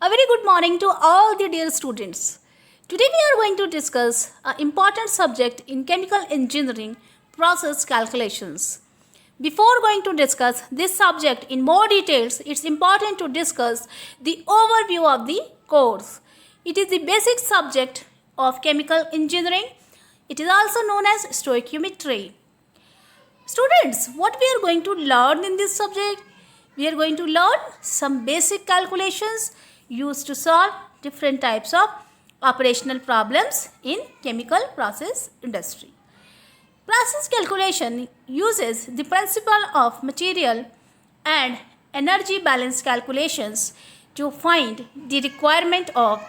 A very good morning to all the dear students. Today we are going to discuss an important subject in chemical engineering, process calculations. Before going to discuss this subject in more details, it's important to discuss the overview of the course. It is the basic subject of chemical engineering. It is also known as stoichiometry. Students, what we are going to learn in this subject? We are going to learn some basic calculations used to solve different types of operational problems in chemical process industry. Process calculation uses the principle of material and energy balance calculations to find the requirement of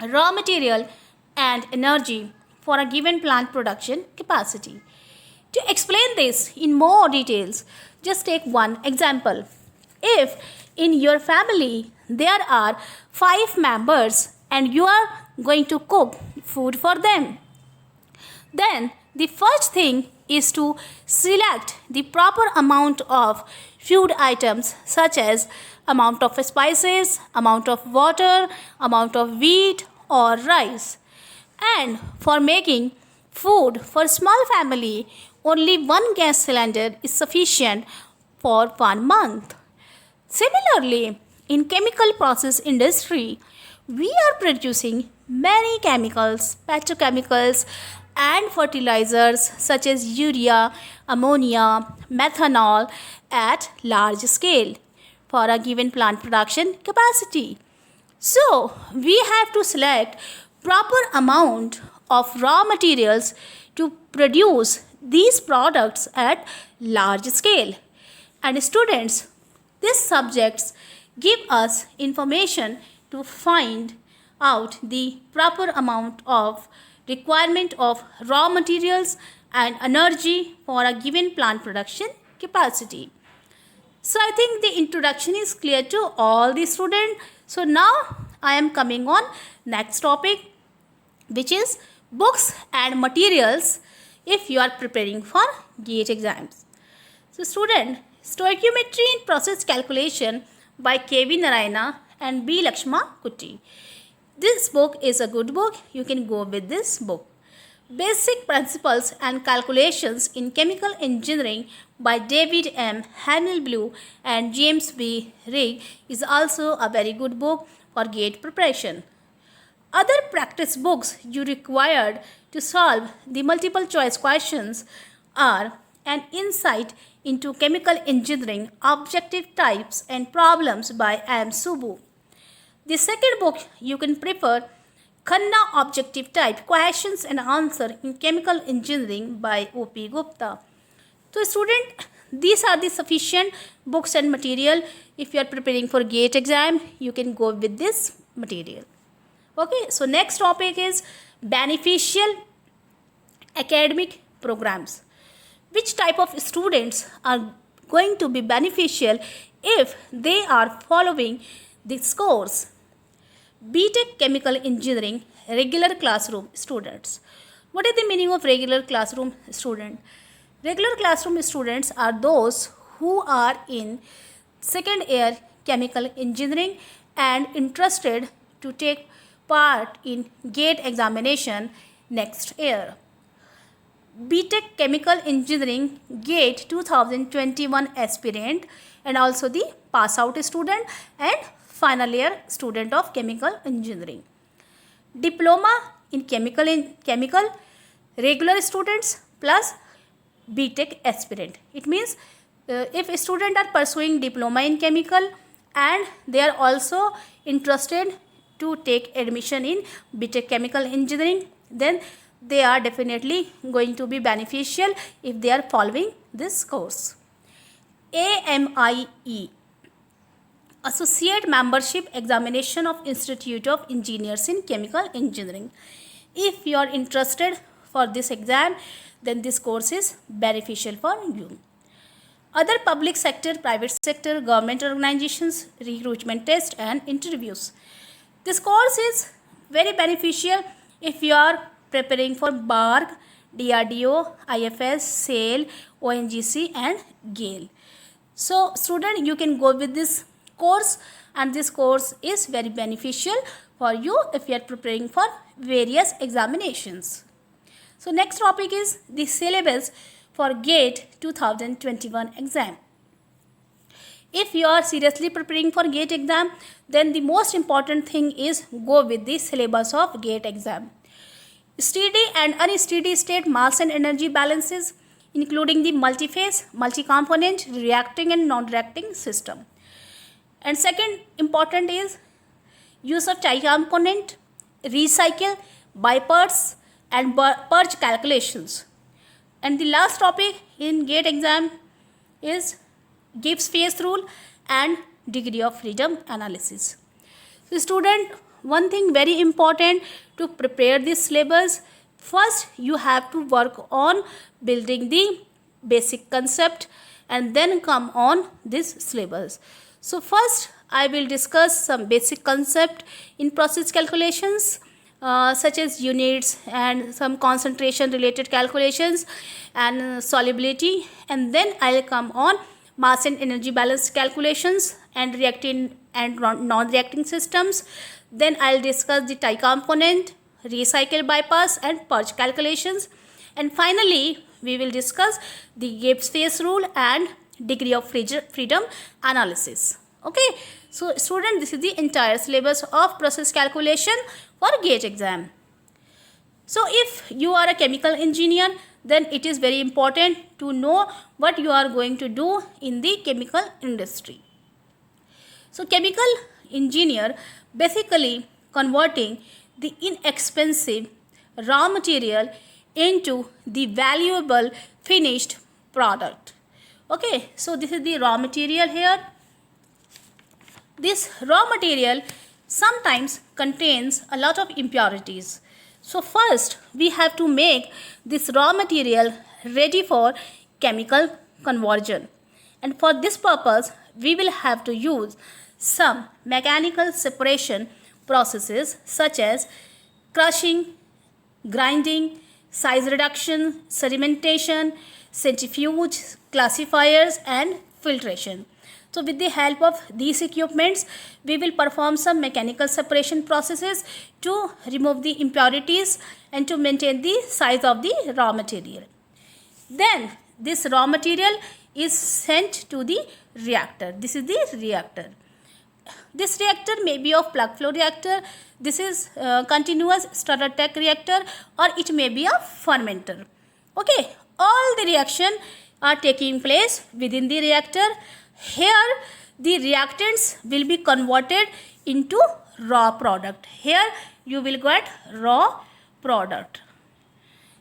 raw material and energy for a given plant production capacity. To explain this in more details, just take one example. If in your family there are 5 members and you are going to cook food for them, then the first thing is to select the proper amount of food items such as amount of spices, amount of water, amount of wheat or rice. And for making food for small family, only one gas cylinder is sufficient for 1 month. Similarly, in chemical process industry, we are producing many chemicals, petrochemicals and fertilizers such as urea, ammonia, methanol at large scale for a given plant production capacity. So, we have to select proper amount of raw materials to produce these products at large scale. And students, these subjects give us information to find out the proper amount of requirement of raw materials and energy for a given plant production capacity. So I think the introduction is clear to all the students. So now I am coming on next topic, which is books and materials if you are preparing for GATE exams. So student, Stoichiometry in Process Calculation by K.V. Narayana and B. Lakshma Kutty. This book is a good book. You can go with this book. Basic Principles and Calculations in Chemical Engineering by David M. Hanelblue and James B. Rigg is also a very good book for GATE preparation. Other practice books you required to solve the multiple choice questions are An Insight into Chemical Engineering, Objective Types and Problems by M. Subbu. The second book you can prefer, Khanna Objective Type, Questions and Answer in Chemical Engineering by O.P. Gupta. So student, these are the sufficient books and material. If you are preparing for GATE exam, you can go with this material. Okay, so next topic is beneficial academic programs. Which type of students are going to be beneficial if they are following this course? BTech Chemical Engineering regular classroom students. What is the meaning of regular classroom student? Regular classroom students are those who are in second year chemical engineering and interested to take part in GATE examination next year. BTech Chemical Engineering GATE 2021 aspirant and also the pass out student and final year student of chemical engineering. Diploma in chemical regular students plus BTech aspirant. It means if students are pursuing diploma in chemical and they are also interested to take admission in BTech Chemical Engineering, then they are definitely going to be beneficial if they are following this course. AMIE, Associate Membership Examination of Institute of Engineers in Chemical Engineering. If you are interested for this exam, then this course is beneficial for you. Other public sector, private sector, government organizations, recruitment test and interviews. This course is very beneficial if you are preparing for BARG, DRDO, IFS, SAIL, ONGC and GAIL. So student, you can go with this course and this course is very beneficial for you if you are preparing for various examinations. So next topic is the syllabus for GATE 2021 exam. If you are seriously preparing for GATE exam, then the most important thing is go with the syllabus of GATE exam. Steady and unsteady state mass and energy balances, including the multi-phase, multi-component, reacting and non-reacting system. And second important is use of tri-component, recycle, bypass and purge calculations. And the last topic in GATE exam is Gibbs phase rule and degree of freedom analysis. So student, one thing very important to prepare this syllabus, first you have to work on building the basic concept and then come on this syllabus. So first I will discuss some basic concept in process calculations such as units and some concentration related calculations and solubility, and then I will come on mass and energy balance calculations and reacting and non-reacting systems. Then I will discuss the tie component, recycle, bypass and purge calculations, and finally we will discuss the Gibbs phase rule and degree of freedom analysis. Okay, so student, this is the entire syllabus of process calculation for GATE exam. So if you are a chemical engineer, then it is very important to know what you are going to do in the chemical industry. So chemical engineer basically converting the inexpensive raw material into the valuable finished product. Okay, so this is the raw material here. This raw material sometimes contains a lot of impurities. So first we have to make this raw material ready for chemical conversion, and for this purpose we will have to use some mechanical separation processes such as crushing, grinding, size reduction, sedimentation, centrifuge, classifiers and filtration. So with the help of these equipments, we will perform some mechanical separation processes to remove the impurities and to maintain the size of the raw material. Then this raw material is sent to the reactor. This is the reactor. This reactor may be of plug flow reactor. This is continuous Stirrer-Tech reactor, or it may be a fermenter. Okay, all the reaction are taking place within the reactor. Here the reactants will be converted into raw product. Here you will get raw product.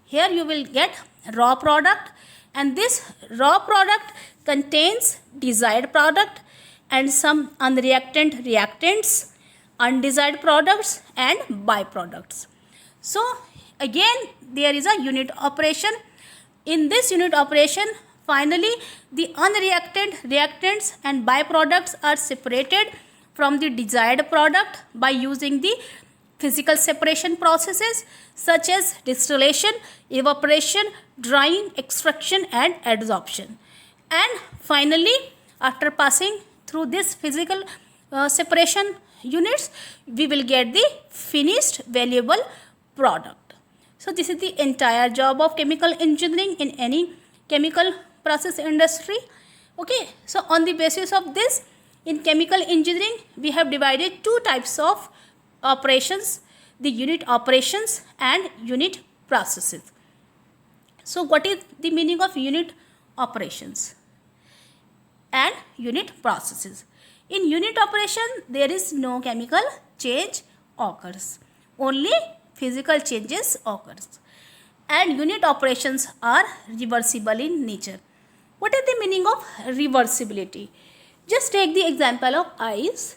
Here you will get raw product, and this raw product contains desired product and some unreactant reactants, undesired products and byproducts. So again there is a unit operation. In this unit operation, finally the unreactant reactants and byproducts are separated from the desired product by using the physical separation processes such as distillation, evaporation, drying, extraction and adsorption. And finally, after passing through this physical separation units, we will get the finished valuable product. So this is the entire job of chemical engineering in any chemical process industry. Okay, so on the basis of this, in chemical engineering we have divided two types of operations, the unit operations and unit processes. So what is the meaning of unit operations and unit processes? In unit operation there is no chemical change occurs, only physical changes occurs, and unit operations are reversible in nature. What is the meaning of reversibility? Just take the example of ice.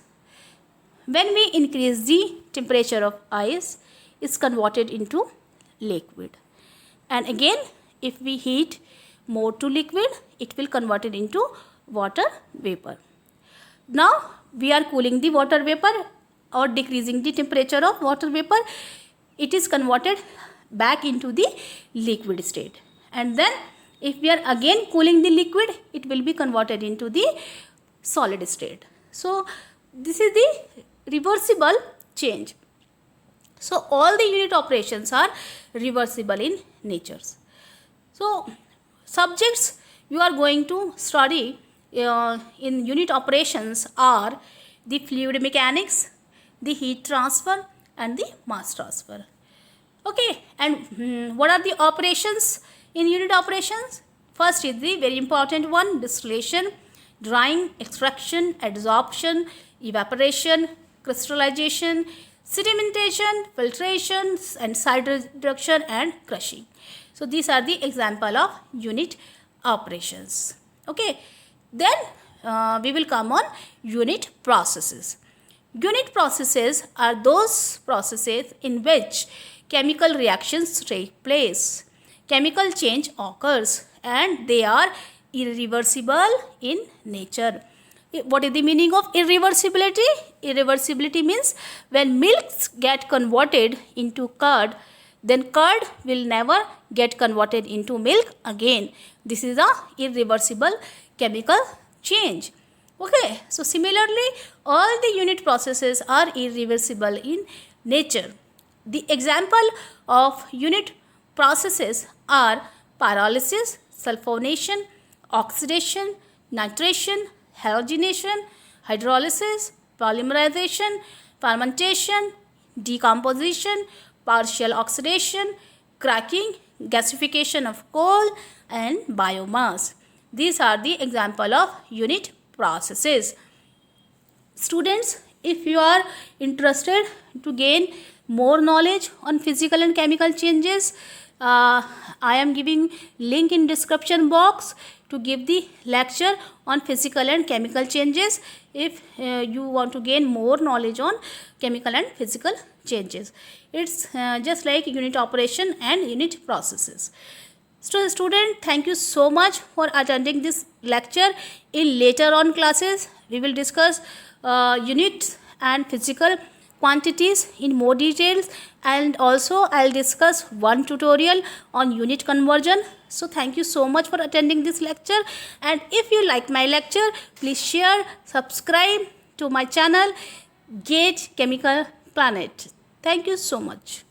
When we increase the temperature of ice, it's converted into liquid, and again if we heat more to liquid, it will convert it into water vapor. Now we are cooling the water vapor or decreasing the temperature of water vapor, it is converted back into the liquid state, and then if we are again cooling the liquid, it will be converted into the solid state. So This is the reversible change. So all the unit operations are reversible in nature. So subjects you are going to study in unit operations are the fluid mechanics, the heat transfer and the mass transfer. Okay, and what are the operations in unit operations? First is the very important one, distillation, drying, extraction, adsorption, evaporation, crystallization, sedimentation, filtration and side reduction and crushing. So these are the example of unit operations. Okay, then we will come on unit processes. Unit processes are those processes in which chemical reactions take place. Chemical change occurs and they are irreversible in nature. What is the meaning of irreversibility? Irreversibility means when milks get converted into curd, then curd will never get converted into milk again. This is a irreversible chemical change. Okay, so similarly, all the unit processes are irreversible in nature. The example of unit processes are pyrolysis, sulfonation, oxidation, nitration, halogenation, hydrolysis, polymerization, fermentation, decomposition, partial oxidation, cracking, gasification of coal and biomass. These are the example of unit processes. Students, if you are interested to gain more knowledge on physical and chemical changes, I am giving link in description box to give the lecture on physical and chemical changes if you want to gain more knowledge on chemical and physical changes. It's just like unit operation and unit processes. So student, thank you so much for attending this lecture. In later on classes, we will discuss units and physical quantities in more details, and also I'll discuss one tutorial on unit conversion. So thank you so much for attending this lecture, and if you like my lecture, please share, subscribe to my channel Gauge Chemical Planet. Thank you so much.